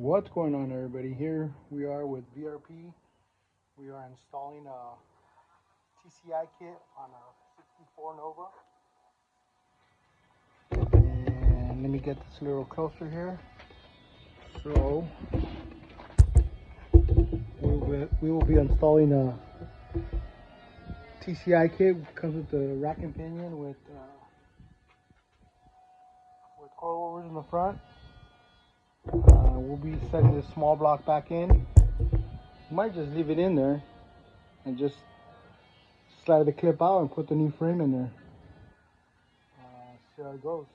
What's going on, everybody? Here we are with VRP. We are installing a TCI kit on a 64 Nova. And let me get this a little closer here. So we will be installing a TCI kit. It comes with the rack and pinion with coilovers in the front. We'll be setting this small block back in. Might just leave it in there and just slide the clip out and put the new frame in there. See how it goes.